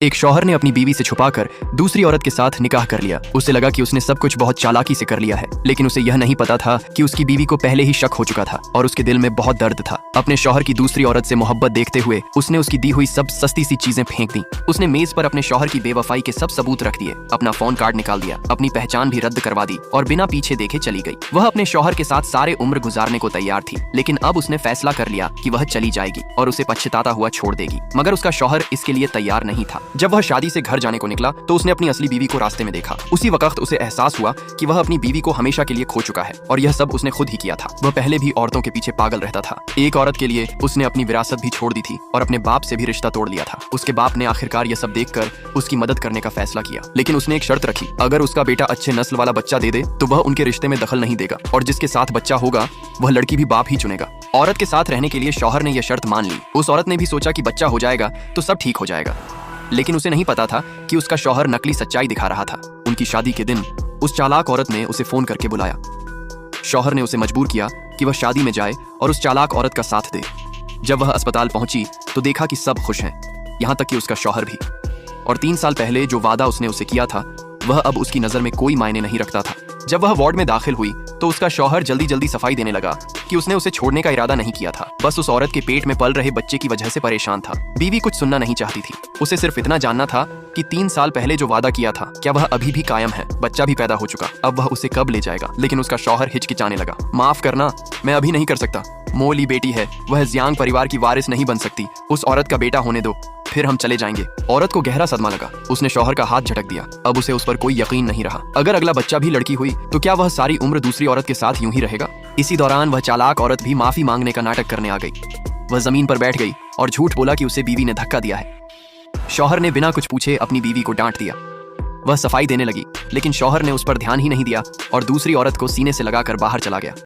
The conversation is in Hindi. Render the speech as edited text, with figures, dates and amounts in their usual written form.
एक शौहर ने अपनी बीवी से छुपाकर दूसरी औरत के साथ निकाह कर लिया। उसे लगा कि उसने सब कुछ बहुत चालाकी से कर लिया है, लेकिन उसे यह नहीं पता था कि उसकी बीवी को पहले ही शक हो चुका था और उसके दिल में बहुत दर्द था। अपने शौहर की दूसरी औरत से मोहब्बत देखते हुए उसने उसकी दी हुई सब सस्ती सी चीजें फेंक दी। उसने मेज पर अपने शौहर की बेवफाई के सब सबूत रख दिए, अपना फोन कार्ड निकाल दिया, अपनी पहचान भी रद्द करवा दी और बिना पीछे देखे चली गई। वह अपने शौहर के साथ सारे उम्र गुजारने को तैयार थी, लेकिन अब उसने फैसला कर लिया कि वह चली जाएगी और उसे पछताता हुआ छोड़ देगी। मगर उसका शौहर इसके लिए तैयार नहीं था। जब वह शादी से घर जाने को निकला तो उसने अपनी असली बीवी को रास्ते में देखा। उसी वक्त उसे एहसास हुआ कि वह अपनी बीवी को हमेशा के लिए खो चुका है और यह सब उसने खुद ही किया था। वह पहले भी औरतों के पीछे पागल रहता था। एक औरत के लिए उसने अपनी विरासत भी छोड़ दी थी और अपने बाप से भी रिश्ता तोड़ लिया था। उसके बाप ने आखिरकार यह सब देखकर उसकी मदद करने का फैसला किया, लेकिन उसने एक शर्त रखी, अगर उसका बेटा अच्छे नस्ल वाला बच्चा दे दे तो वह उनके रिश्ते में दखल नहीं देगा और जिसके साथ बच्चा होगा वह लड़की भी बाप ही चुनेगा। औरत के साथ रहने के लिए शौहर ने यह शर्त मान ली। उस औरत ने भी सोचा कि बच्चा हो जाएगा तो सब ठीक हो जाएगा, लेकिन उसे नहीं पता था कि उसका शौहर नकली सच्चाई दिखा रहा था। उनकी शादी के दिन उस चालाक औरत ने उसे फोन करके बुलाया। शौहर ने उसे मजबूर किया कि वह शादी में जाए और उस चालाक औरत का साथ दे। जब वह अस्पताल पहुंची तो देखा कि सब खुश हैं, यहाँ तक कि उसका शौहर भी। और 3 साल पहले जो वादा उसने उसे किया था वह अब उसकी नजर में कोई मायने नहीं रखता था। जब वह वार्ड में दाखिल हुई तो उसका शौहर जल्दी जल्दी सफाई देने लगा कि उसने उसे छोड़ने का इरादा नहीं किया था, बस उस औरत के पेट में पल रहे बच्चे की वजह से परेशान था। बीवी कुछ सुनना नहीं चाहती थी, उसे सिर्फ इतना जानना था कि 3 साल पहले जो वादा किया था क्या वह अभी भी कायम है। बच्चा भी पैदा हो चुका, अब वह उसे कब ले जाएगा। लेकिन उसका शौहर हिचकिचाने लगा। माफ करना, मैं अभी नहीं कर सकता। मोली बेटी है, वह जियांग परिवार की वारिस नहीं बन सकती। उस औरत का बेटा होने दो, फिर हम चले जाएंगे। औरत को गहरा सदमा लगा। उसने शौहर का हाथ झटक दिया। अब उसे उस पर कोई यकीन नहीं रहा। अगर अगला बच्चा भी लड़की हुई तो क्या वह सारी उम्र दूसरी औरत के साथ यूं ही रहेगा। इसी दौरान वह चालाक औरत भी माफी मांगने का नाटक करने आ गई। वह जमीन पर बैठ गई और झूठ बोला कि उसे बीवी ने धक्का दिया है। शौहर ने बिना कुछ पूछे अपनी बीवी को डांट दिया। वह सफाई देने लगी, लेकिन शौहर ने उस पर ध्यान ही नहीं दिया और दूसरी औरत को सीने से लगाकर बाहर चला गया।